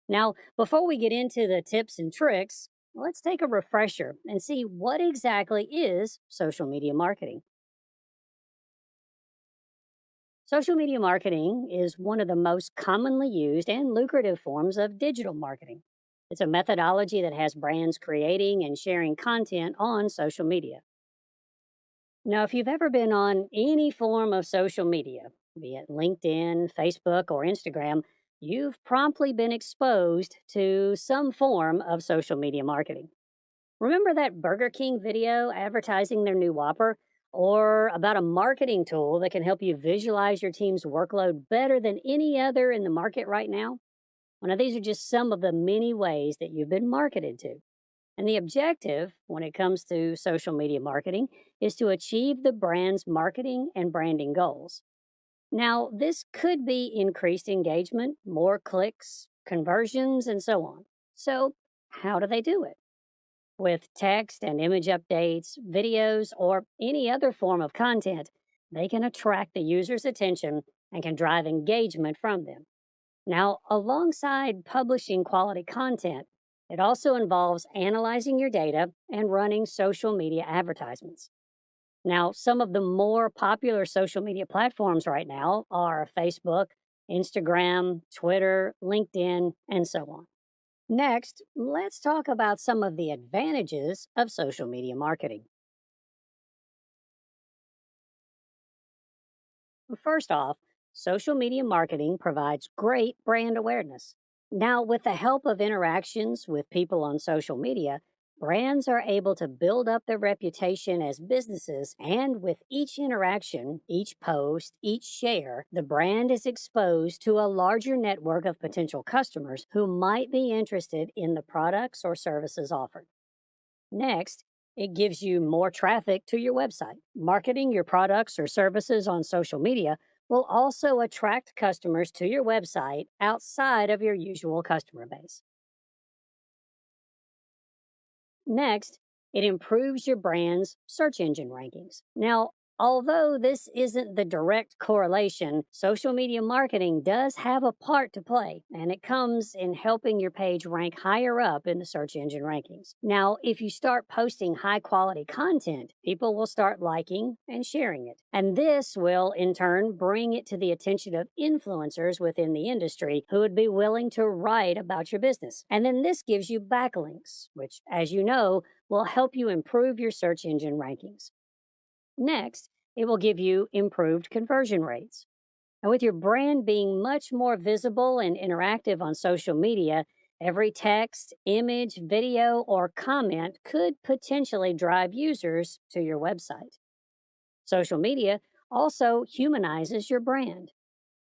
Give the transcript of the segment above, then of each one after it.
Now, before we get into the tips and tricks, let's take a refresher and see what exactly is social media marketing. Social media marketing is one of the most commonly used and lucrative forms of digital marketing. It's a methodology that has brands creating and sharing content on social media. Now, if you've ever been on any form of social media, be it LinkedIn, Facebook, or Instagram, you've promptly been exposed to some form of social media marketing. Remember that Burger King video advertising their new Whopper? Or about a marketing tool that can help you visualize your team's workload better than any other in the market right now? Well, now, these are just some of the many ways that you've been marketed to. And the objective when it comes to social media marketing is to achieve the brand's marketing and branding goals. Now, this could be increased engagement, more clicks, conversions, and so on. So, how do they do it? With text and image updates, videos, or any other form of content, they can attract the user's attention and can drive engagement from them. Now, alongside publishing quality content, it also involves analyzing your data and running social media advertisements. Now, some of the more popular social media platforms right now are Facebook, Instagram, Twitter, LinkedIn, and so on. Next, let's talk about some of the advantages of social media marketing. First off, social media marketing provides great brand awareness. Now, with the help of interactions with people on social media, brands are able to build up their reputation as businesses, and with each interaction, each post, each share, the brand is exposed to a larger network of potential customers who might be interested in the products or services offered. Next, it gives you more traffic to your website. Marketing your products or services on social media will also attract customers to your website outside of your usual customer base. Next, it improves your brand's search engine rankings. Now, although this isn't the direct correlation, social media marketing does have a part to play, and it comes in helping your page rank higher up in the search engine rankings. Now, if you start posting high quality content, people will start liking and sharing it. And this will, in turn, bring it to the attention of influencers within the industry who would be willing to write about your business. And then this gives you backlinks, which, as you know, will help you improve your search engine rankings. Next, it will give you improved conversion rates. And with your brand being much more visible and interactive on social media, every text, image, video, or comment could potentially drive users to your website. Social media also humanizes your brand.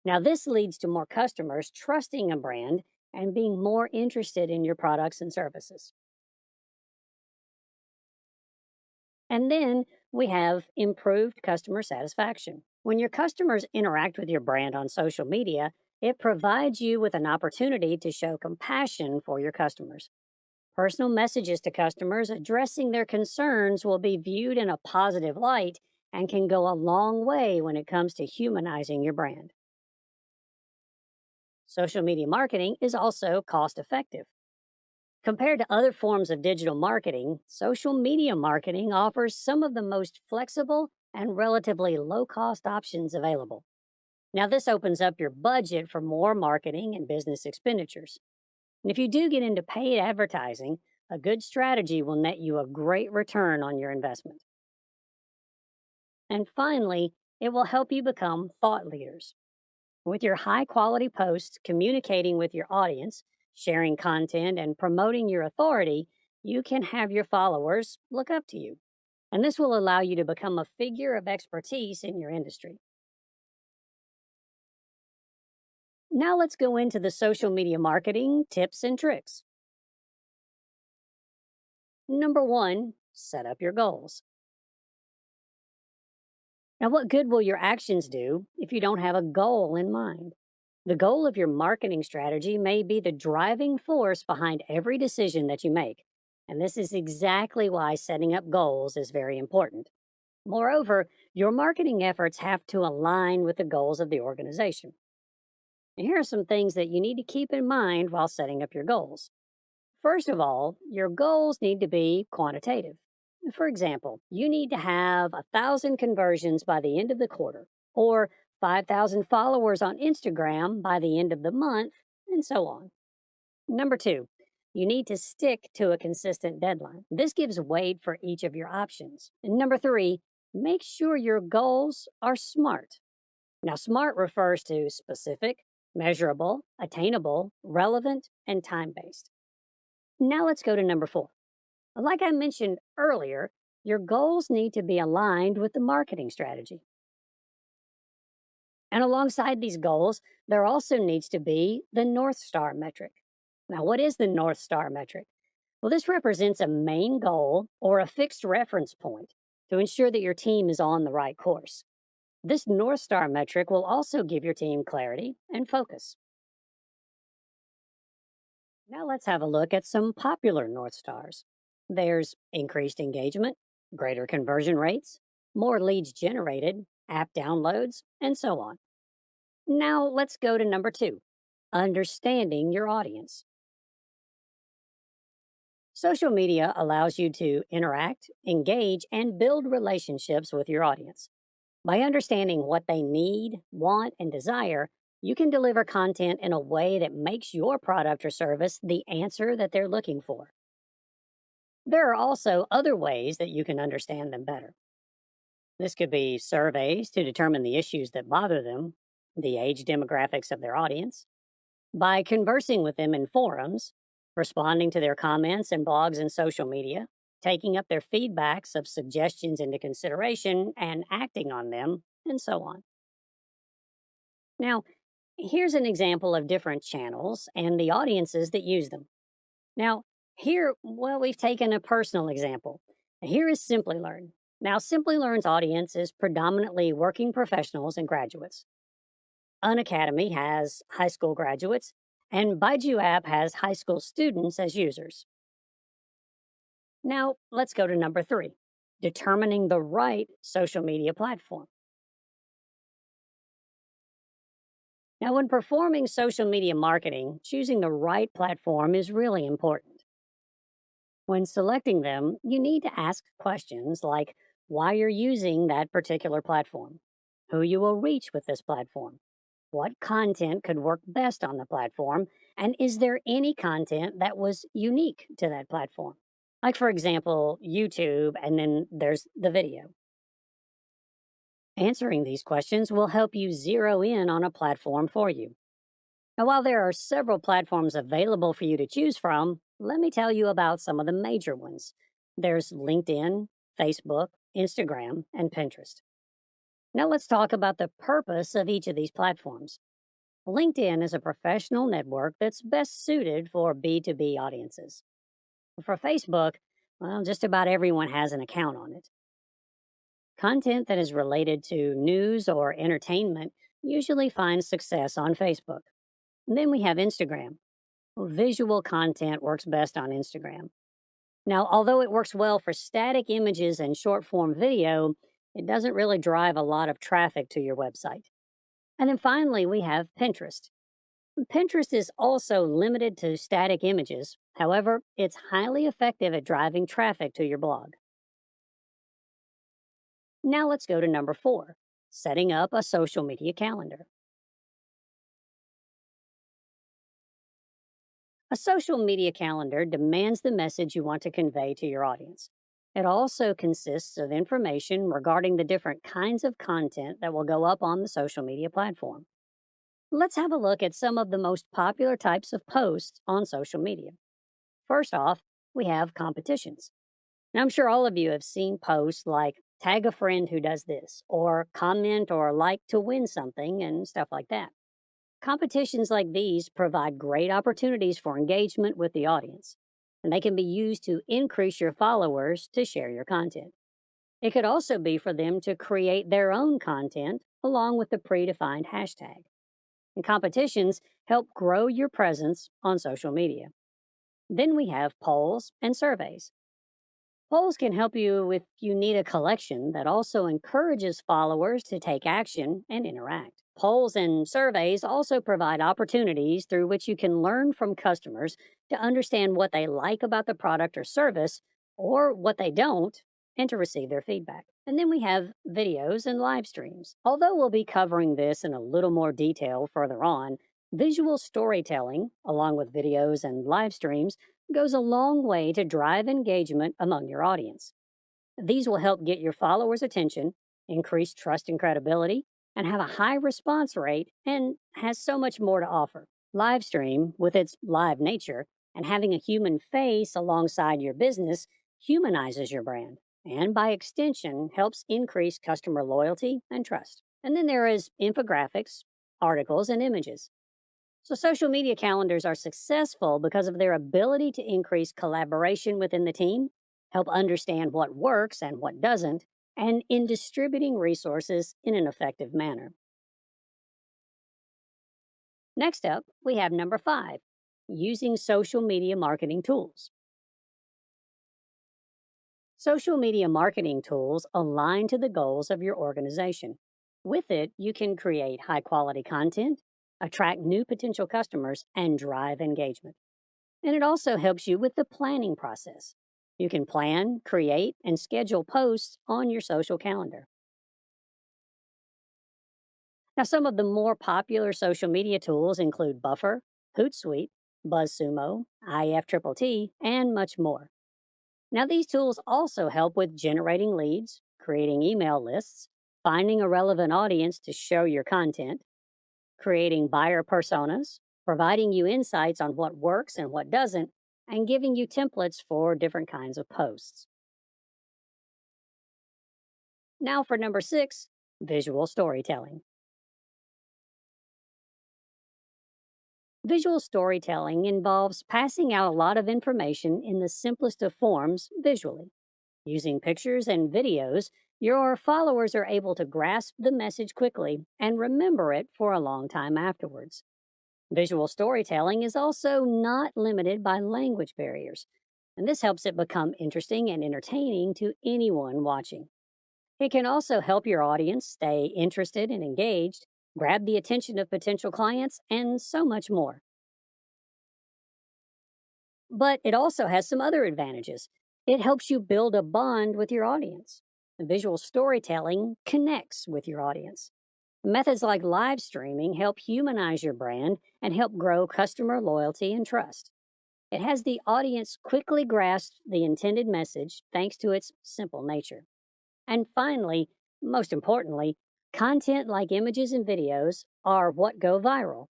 Now, this leads to more customers trusting a brand and being more interested in your products and services. And then we have improved customer satisfaction. When your customers interact with your brand on social media, it provides you with an opportunity to show compassion for your customers. Personal messages to customers addressing their concerns will be viewed in a positive light and can go a long way when it comes to humanizing your brand. Social media marketing is also cost effective. Compared to other forms of digital marketing, social media marketing offers some of the most flexible and relatively low cost options available. Now, this opens up your budget for more marketing and business expenditures. And if you do get into paid advertising, a good strategy will net you a great return on your investment. And finally, it will help you become thought leaders. With your high quality posts communicating with your audience, sharing content, and promoting your authority, you can have your followers look up to you. And this will allow you to become a figure of expertise in your industry. Now let's go into the social media marketing tips and tricks. Number one, set up your goals. Now, what good will your actions do if you don't have a goal in mind? The goal of your marketing strategy may be the driving force behind every decision that you make. And this is exactly why setting up goals is very important. Moreover, your marketing efforts have to align with the goals of the organization. Here are some things that you need to keep in mind while setting up your goals. First of all, your goals need to be quantitative. For example, you need to have 1,000 conversions by the end of the quarter, or 5,000 followers on Instagram by the end of the month, and so on. Number two, you need to stick to a consistent deadline. This gives weight for each of your options. And number three, make sure your goals are SMART. Now, SMART refers to specific, measurable, attainable, relevant, and time based. Now, let's go to number four. Like I mentioned earlier, your goals need to be aligned with the marketing strategy. And alongside these goals, there also needs to be the North Star metric. Now, what is the North Star metric? Well, this represents a main goal or a fixed reference point to ensure that your team is on the right course. This North Star metric will also give your team clarity and focus. Now, let's have a look at some popular North Stars. There's increased engagement, greater conversion rates, more leads generated, app downloads, and so on. Now, let's go to number two, understanding your audience. Social media allows you to interact, engage, and build relationships with your audience. By understanding what they need, want, and desire, you can deliver content in a way that makes your product or service the answer that they're looking for. There are also other ways that you can understand them better. This could be surveys to determine the issues that bother them, the age demographics of their audience, by conversing with them in forums, responding to their comments and blogs and social media, taking up their feedbacks of suggestions into consideration and acting on them, and so on. Now, here's an example of different channels and the audiences that use them. Now, here, well, we've taken a personal example. Here is Simply Learn. Now, Simply Learn's audience is predominantly working professionals and graduates. Unacademy has high school graduates, and Baiju app has high school students as users. Now, let's go to number three, determining the right social media platform. Now, when performing social media marketing, choosing the right platform is really important. When selecting them, you need to ask questions like why you're using that particular platform, who you will reach with this platform, what content could work best on the platform, and is there any content that was unique to that platform? Like, for example, YouTube, and then there's the video. Answering these questions will help you zero in on a platform for you. Now, while there are several platforms available for you to choose from, let me tell you about some of the major ones. There's LinkedIn, Facebook, Instagram, and Pinterest. Now, let's talk about the purpose of each of these platforms. LinkedIn is a professional network that's best suited for B2B audiences. For Facebook, well, just about everyone has an account on it. Content that is related to news or entertainment usually finds success on Facebook. And then we have Instagram. Visual content works best on Instagram. Now, although it works well for static images and short form video, it doesn't really drive a lot of traffic to your website. And then finally, we have Pinterest. Pinterest is also limited to static images. However, it's highly effective at driving traffic to your blog. Now let's go to number four, setting up a social media calendar. A social media calendar demands the message you want to convey to your audience. It also consists of information regarding the different kinds of content that will go up on the social media platform. Let's have a look at some of the most popular types of posts on social media. First off, we have competitions. Now, I'm sure all of you have seen posts like tag a friend who does this, or comment or like to win something, and stuff like that. Competitions like these provide great opportunities for engagement with the audience, and they can be used to increase your followers to share your content. It could also be for them to create their own content along with the predefined hashtag. And competitions help grow your presence on social media. Then we have polls and surveys. Polls can help you if you need a collection that also encourages followers to take action and interact. Polls and surveys also provide opportunities through which you can learn from customers to understand what they like about the product or service or what they don't, and to receive their feedback. And then we have videos and live streams. Although we'll be covering this in a little more detail further on, visual storytelling, along with videos and live streams, goes a long way to drive engagement among your audience. These will help get your followers' attention, increase trust and credibility, and have a high response rate, and has so much more to offer. Live stream, with its live nature and having a human face alongside your business, humanizes your brand and by extension helps increase customer loyalty and trust. And then there is infographics, articles, and images. So, social media calendars are successful because of their ability to increase collaboration within the team, help understand what works and what doesn't, and in distributing resources in an effective manner. Next up, we have number 5, using social media marketing tools. Social media marketing tools align to the goals of your organization. With it, you can create high quality content, attract new potential customers, and drive engagement. And it also helps you with the planning process. You can plan, create, and schedule posts on your social calendar. Now, some of the more popular social media tools include Buffer, Hootsuite, BuzzSumo, IFTTT, and much more. Now, these tools also help with generating leads, creating email lists, finding a relevant audience to show your content, creating buyer personas, providing you insights on what works and what doesn't, and giving you templates for different kinds of posts. Now, for number 6, visual storytelling. Visual storytelling involves passing out a lot of information in the simplest of forms visually. Using pictures and videos, your followers are able to grasp the message quickly and remember it for a long time afterwards. Visual storytelling is also not limited by language barriers, and this helps it become interesting and entertaining to anyone watching. It can also help your audience stay interested and engaged, grab the attention of potential clients, and so much more. But it also has some other advantages. It helps you build a bond with your audience. Visual storytelling connects with your audience. Methods like live streaming help humanize your brand and help grow customer loyalty and trust. It has the audience quickly grasp the intended message thanks to its simple nature. And finally, most importantly, content like images and videos are what go viral.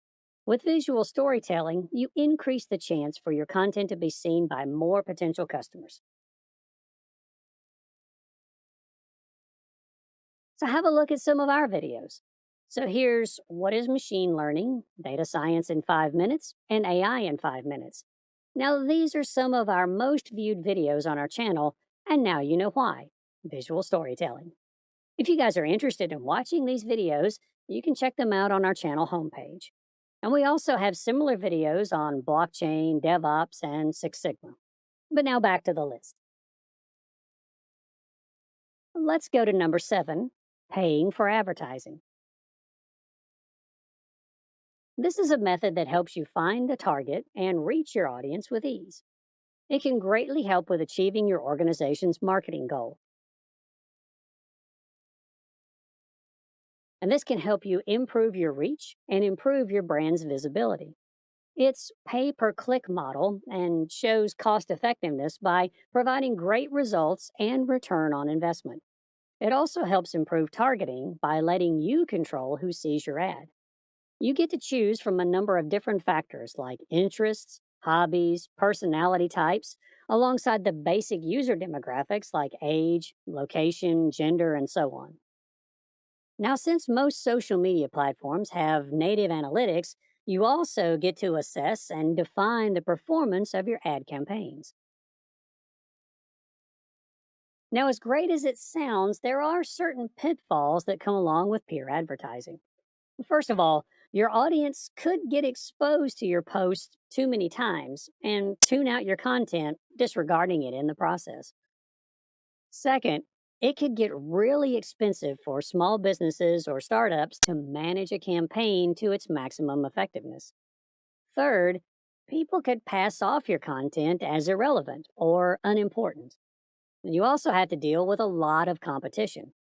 With visual storytelling, you increase the chance for your content to be seen by more potential customers. So, have a look at some of our videos. So, here's what is machine learning, data science in 5 minutes, and AI in 5 minutes. Now, these are some of our most viewed videos on our channel, and now you know why visual storytelling. If you guys are interested in watching these videos, you can check them out on our channel homepage. And we also have similar videos on blockchain, DevOps, and Six Sigma. But now back to the list. Let's go to number 7, paying for advertising. This is a method that helps you find a target and reach your audience with ease. It can greatly help with achieving your organization's marketing goal. And this can help you improve your reach and improve your brand's visibility. It's pay per click model and shows cost effectiveness by providing great results and return on investment. It also helps improve targeting by letting you control who sees your ad. You get to choose from a number of different factors like interests, hobbies, personality types, alongside the basic user demographics like age, location, gender, and so on. Now, since most social media platforms have native analytics, you also get to assess and define the performance of your ad campaigns. Now, as great as it sounds, there are certain pitfalls that come along with peer advertising. First of all, your audience could get exposed to your post too many times and tune out your content, disregarding it in the process. Second, It could get really expensive for small businesses or startups to manage a campaign to its maximum effectiveness. Third, people could pass off your content as irrelevant or unimportant. You also have to deal with a lot of competition.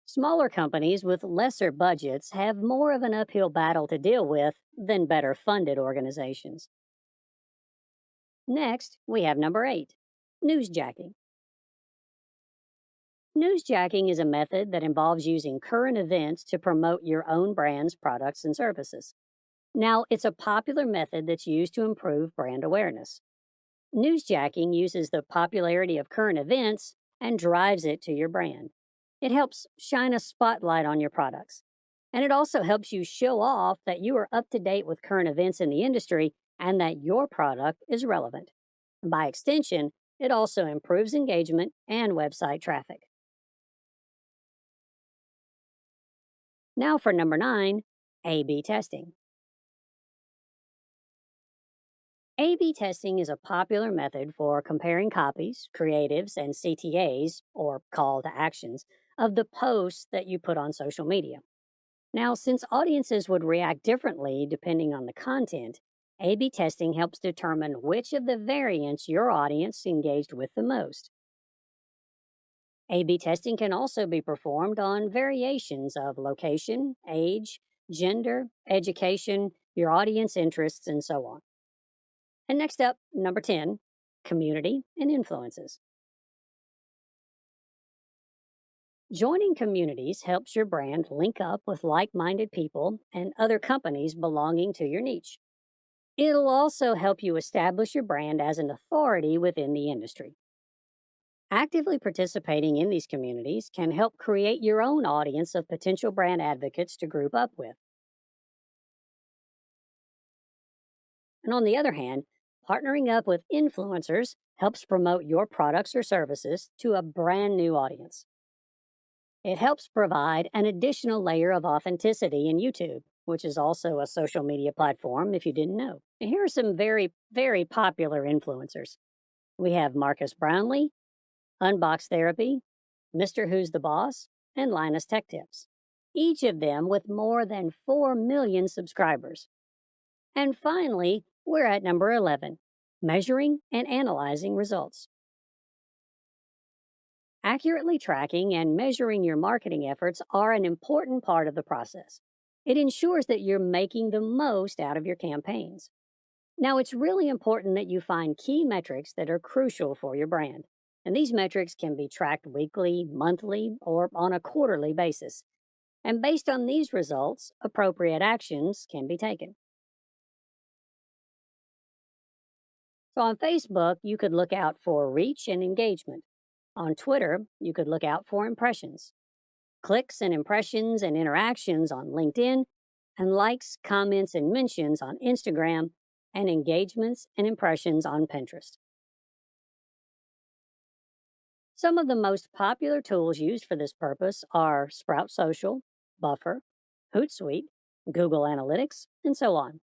Smaller companies with lesser budgets have more of an uphill battle to deal with than better funded organizations. Next, we have number 8, newsjacking. Newsjacking is a method that involves using current events to promote your own brand's products and services. Now, it's a popular method that's used to improve brand awareness. Newsjacking uses the popularity of current events and drives it to your brand. It helps shine a spotlight on your products. And it also helps you show off that you are up to date with current events in the industry and that your product is relevant. By extension, it also improves engagement and website traffic. Now for number 9, A B testing. A B testing is a popular method for comparing copies, creatives, and CTAs, or call to actions, of the posts that you put on social media. Now, since audiences would react differently depending on the content, A B testing helps determine which of the variants your audience engaged with the most. A B testing can also be performed on variations of location, age, gender, education, your audience interests, and so on. And next up, number 10, community and influences. Joining communities helps your brand link up with like minded people and other companies belonging to your niche. It'll also help you establish your brand as an authority within the industry. Actively participating in these communities can help create your own audience of potential brand advocates to group up with. And on the other hand, partnering up with influencers helps promote your products or services to a brand new audience. It helps provide an additional layer of authenticity in YouTube, which is also a social media platform if you didn't know. And here are some very, very popular influencers. We have Marcus Brownlee, Unbox Therapy, Mr. Who's the Boss, and Linus Tech Tips, each of them with more than 4 million subscribers. And finally, we're at number 11, measuring and analyzing results. Accurately tracking and measuring your marketing efforts are an important part of the process. It ensures that you're making the most out of your campaigns. Now, it's really important that you find key metrics that are crucial for your brand. And these metrics can be tracked weekly, monthly, or on a quarterly basis. And based on these results, appropriate actions can be taken. So on Facebook, you could look out for reach and engagement. On Twitter, you could look out for impressions, clicks and impressions and interactions on LinkedIn, and likes, comments, and mentions on Instagram, and engagements and impressions on Pinterest. Some of the most popular tools used for this purpose are Sprout Social, Buffer, Hootsuite, Google Analytics, and so on.